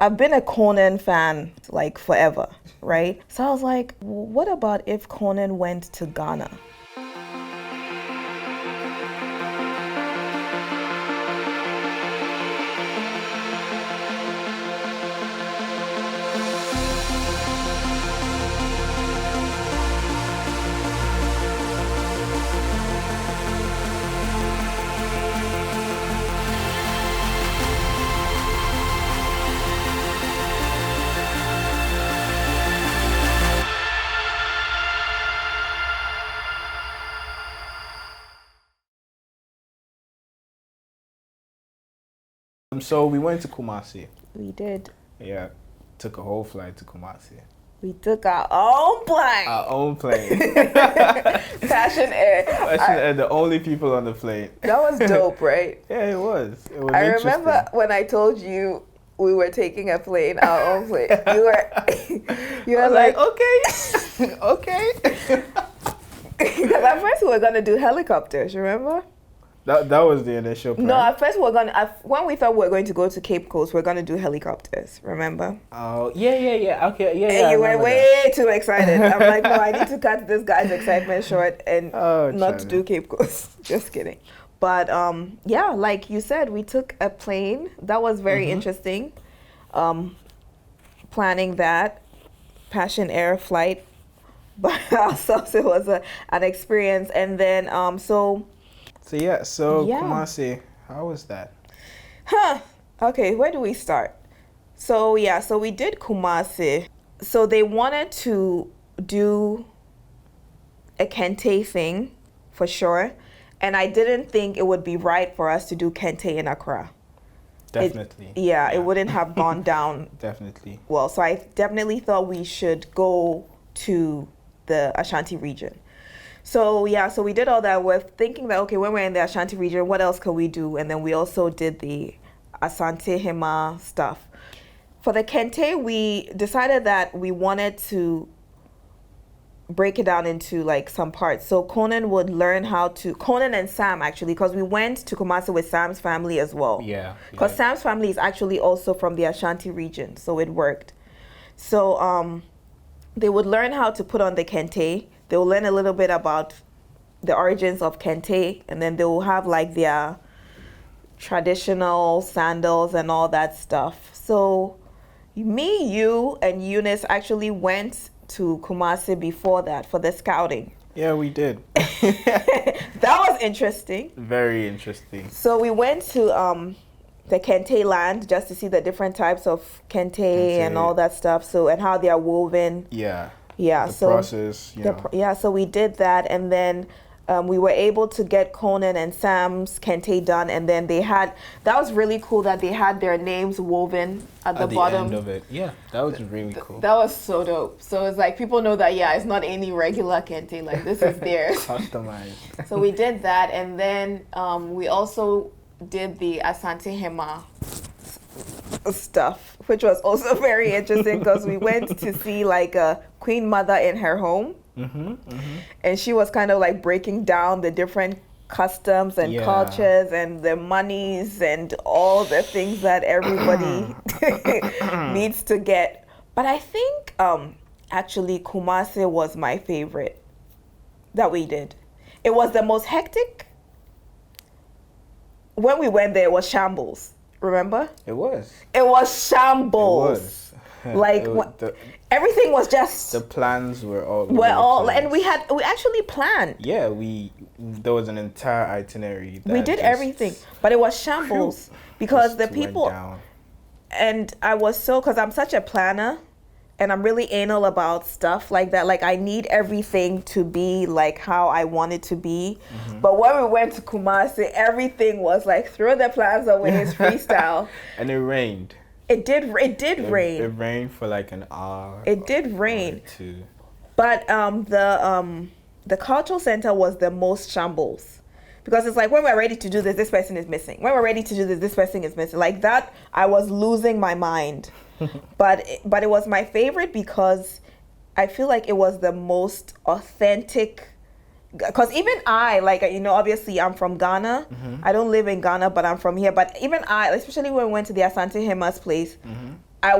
I've been a Conan fan like forever, right? So I was like, what about if Conan went to Ghana? So we went to Kumasi. We did. Yeah, took a whole flight to Kumasi. We took our own plane. Our own plane. Passion Air. Passion Air, the only people on the plane. That was dope, right? Yeah, it was. It was I interesting. remember when I told you we were taking a plane, our own plane. You were like, okay, okay. Because at first we were gonna do helicopters, remember? That was the initial plan. No, at first when we thought we were going to go to Cape Coast, we were gonna do helicopters, remember? Oh, yeah. Okay, yeah. And you were way too excited. I'm like, no, I need to cut this guy's excitement short and not do Cape Coast. Just kidding. But yeah, like you said, we took a plane. That was very interesting. Planning that Passion Air flight by ourselves, it was an experience. And then So Kumasi, how was that? Okay, where do we start? So we did Kumasi. So they wanted to do a Kente thing for sure, and I didn't think it would be right for us to do Kente in Accra. Definitely. It wouldn't have gone down. Definitely. Well, so I definitely thought we should go to the Ashanti region. So we did all that with thinking that, okay, when we're in the Ashanti region, what else could we do? And then we also did the Asantehemaa stuff. For the Kente, we decided that we wanted to break it down into like some parts. So Conan and Sam actually, because we went to Kumasi with Sam's family as well. Yeah. Because Sam's family is actually also from the Ashanti region, so it worked. So they would learn how to put on the Kente. They will learn a little bit about the origins of Kente, and then they will have like their traditional sandals and all that stuff. So me, you, and Eunice actually went to Kumasi before that for the scouting. Yeah, we did. That was interesting. Very interesting. So we went to the Kente land just to see the different types of Kente and all that stuff. So, and how they are woven. Yeah. Yeah, the process, so we did that, and then we were able to get Conan and Sam's Kente done, and then that was really cool that they had their names woven at the bottom. End of it. Yeah, that was really cool. That was so dope. So it's like people know that, it's not any regular Kente, like this is theirs. Customized. So we did that, and then we also did the Asantehemaa stuff, which was also very interesting because we went to see like a queen mother in her home, and she was kind of like breaking down the different customs and cultures and the monies and all the things that everybody needs to get. But I think actually Kumasi was my favorite that we did. It was the most hectic. When we went there, it was shambles. Remember? It was shambles. It was. Like everything was just. The plans were all. And we actually planned. Yeah, there was an entire itinerary. We did everything, but it was shambles because the people. And I was because I'm such a planner, and I'm really anal about stuff like that. Like I need everything to be like how I want it to be. But when we went to Kumasi, everything was like throw the plans away, it's freestyle. And it rained. It did rain. It rained for like an hour. It did rain. Or two. But the cultural center was the most shambles. Because it's like when we're ready to do this person is missing. When we're ready to do this person is missing. Like that, I was losing my mind. But it was my favorite because I feel like it was the most authentic. Because even I, like, obviously I'm from Ghana. I don't live in Ghana, but I'm from here. But even I, especially when we went to the Asantehemaa place, I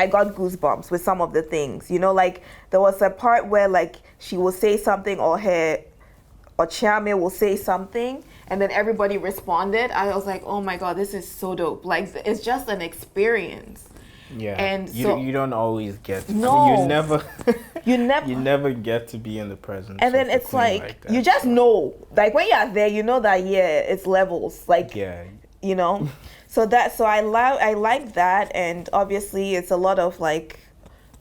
got goosebumps with some of the things, you know, like there was a part where like she will say something or Chiame will say something and then everybody responded. I was like, oh my God, this is so dope. Like it's just an experience. Yeah. And you don't always get. No. You never get to be in the presence. And then it's like you just know, like when you're there, you know that it's levels, like you know. So I like that, and obviously it's a lot of like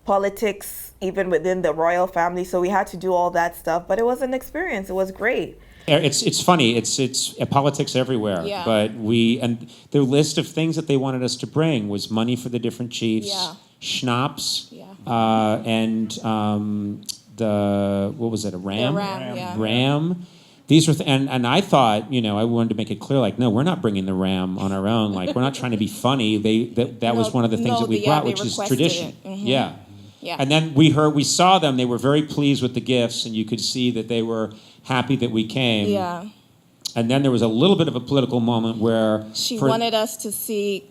politics even within the royal family. So we had to do all that stuff, but it was an experience. It was great. It's funny. It's politics everywhere. Yeah. But and the list of things that they wanted us to bring was money for the different chiefs, schnapps, and what was it? A ram? The ram, yeah. Ram. These were and I thought, you know, I wanted to make it clear, like, no, we're not bringing the ram on our own. Like, we're not trying to be funny. That was one of the things that we brought, which is tradition. Mm-hmm. Yeah. Yeah. And then we saw them. They were very pleased with the gifts, and you could see that they were happy that we came. Yeah. And then there was a little bit of a political moment where she wanted us to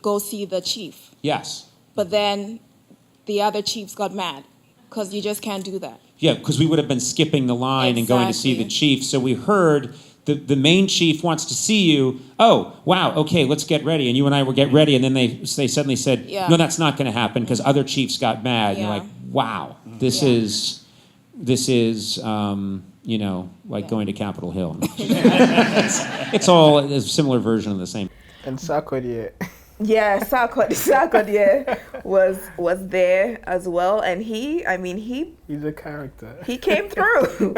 go see the chief. Yes. But then the other chiefs got mad because you just can't do that. Yeah, because we would have been skipping the line and going to see the chief. So we heard the main chief wants to see you. Oh, wow, okay, let's get ready. And you and I would get ready. And then they suddenly said, no, that's not going to happen because other chiefs got mad. Yeah. And you're like, wow, this is you know, like going to Capitol Hill. It's all a similar version of the same. And Sarkodie. Yeah, Sarkodie was there as well, and he's a character. He came through.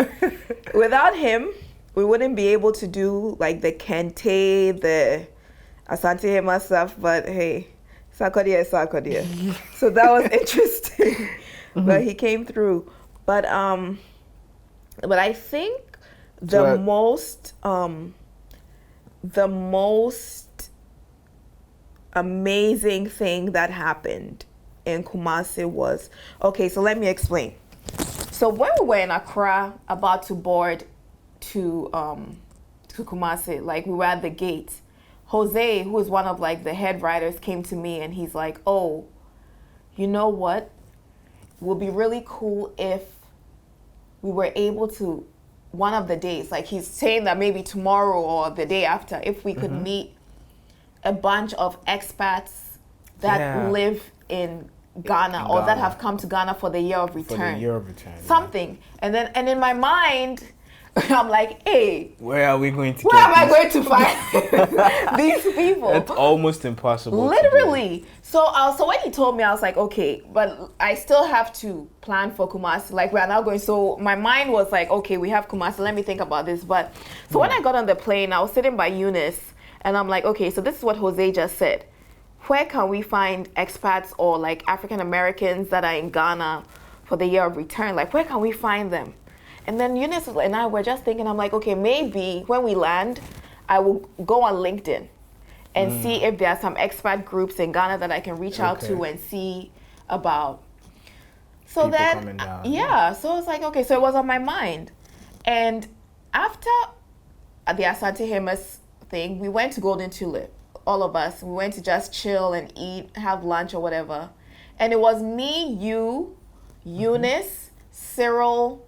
Without him, we wouldn't be able to do like the Kente, the Asantehemaa stuff. But hey, Sarkodie is Sarkodie. So that was interesting. But he came through. But I think the most amazing thing that happened in Kumasi was, okay, so let me explain. So when we were in Accra about to board to Kumasi, like we were at the gate, Jose, who is one of like the head writers, came to me and he's like, oh, you know what? Would be really cool if we were able to, one of the days, like he's saying that maybe tomorrow or the day after, if we could meet a bunch of expats that live in Ghana or that have come to Ghana for the year of return. Something. And in my mind, I'm like, hey, where are we going to where am I going to find these people? It's almost impossible. Literally. So when he told me, I was like, okay, but I still have to plan for Kumasi. Like we're now going. So my mind was like, okay, we have Kumasi. Let me think about this. But so when I got on the plane, I was sitting by Eunice, and I'm like, okay, so this is what Jose just said. Where can we find expats or like African Americans that are in Ghana for the year of return? Like where can we find them? And then Eunice and I were just thinking, I'm like, okay, maybe when we land, I will go on LinkedIn and see if there are some expat groups in Ghana that I can reach out to and see about. So people then, coming down. So I was like, okay, so it was on my mind. And after the Asantehemaa thing, we went to Golden Tulip, all of us. We went to just chill and eat, have lunch or whatever. And it was me, you, Eunice, Cyril,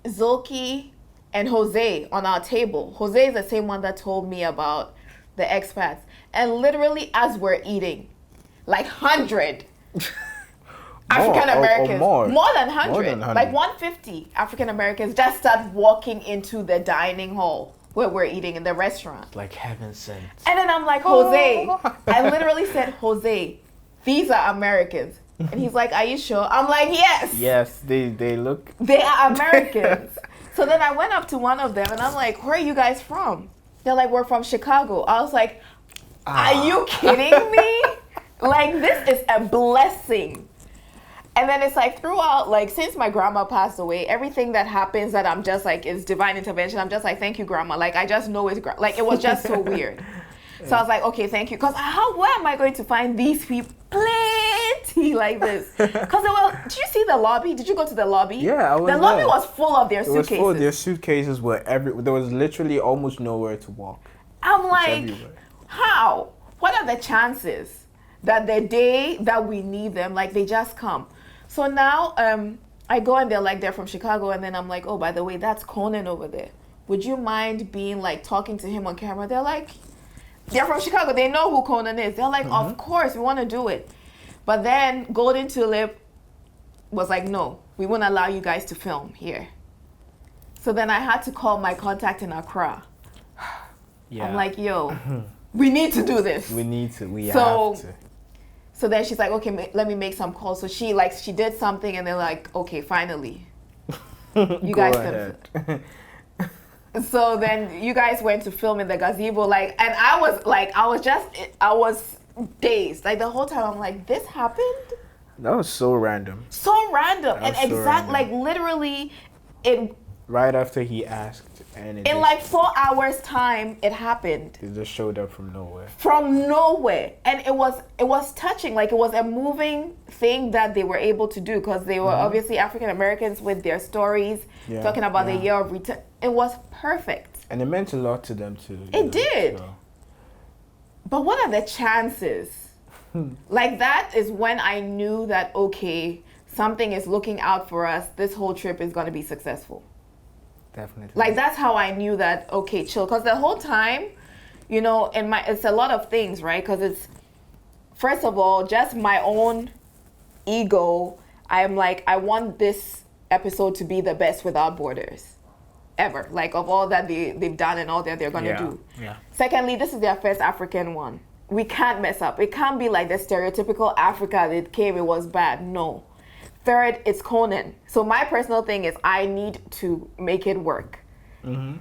Zulki, and Jose on our table. Jose is the same one that told me about the expats. And literally as we're eating, like 100 African Americans, more than 100, like 150 African Americans just start walking into the dining hall where we're eating in the restaurant. Like heaven sent. And then I'm like, Jose, I literally said, Jose, these are Americans. And he's like, are you sure? I'm like, yes. Yes, they look. They are Americans. So then I went up to one of them and I'm like, where are you guys from? They're like, we're from Chicago. I was like, are you kidding me? Like, this is a blessing. And then it's like throughout, like since my grandma passed away, everything that happens that I'm just like, is divine intervention. I'm just like, thank you, grandma. Like, I just know it's, like, it was just so weird. So I was like, okay, thank you. Because where am I going to find these people? Plenty like this. Because did you see the lobby? Did you go to the lobby? Yeah, I was The lobby there. was full of their suitcases. It was full of their suitcases were there was literally almost nowhere to walk. I'm like, how? What are the chances that the day that we need them, like they just come. So now I go and they're from Chicago, and then I'm like, oh, by the way, that's Conan over there. Would you mind being like talking to him on camera? They're like, they're from Chicago. They know who Conan is. They're like, of course, we want to do it. But then Golden Tulip was like, no, we won't allow you guys to film here. So then I had to call my contact in Accra. Yeah. I'm like, yo, we need to do this. We have to. So then she's like, okay, let me make some calls. So she did something, and they're like, okay, finally, you guys can. So then you guys went to film in the gazebo, and I was dazed. Like the whole time, I'm like, this happened? That was so random. So random. And like literally, right after he asked, and in like 4 hours time, it happened. It just showed up from nowhere. From nowhere. And it was touching. Like it was a moving thing that they were able to do, because they were obviously African Americans with their stories, talking about the year of return. It was perfect. And it meant a lot to them too. It did. So. But what are the chances? Like that is when I knew that, okay, something is looking out for us. This whole trip is going to be successful. Definitely. Like that's how I knew that, okay, chill. Because the whole time, it's a lot of things, right? Because it's, first of all, just my own ego. I'm like, I want this episode to be the best without borders ever. Like of all that they've done and all that they're going to do. Yeah. Secondly, this is their first African one. We can't mess up. It can't be like the stereotypical Africa that came, it was bad. No. Third, it's Conan. So my personal thing is I need to make it work. Mm-hmm.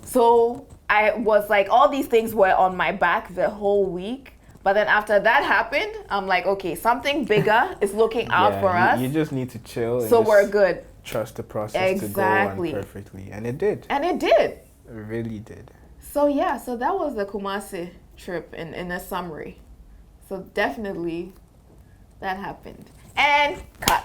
So I was like, all these things were on my back the whole week. But then after that happened, I'm like, okay, something bigger is looking out for us. You just need to chill. So we're good. Trust the process to go on perfectly. And it did. It really did. So yeah, so that was the Kumasi trip in a summary. So definitely that happened. And cut.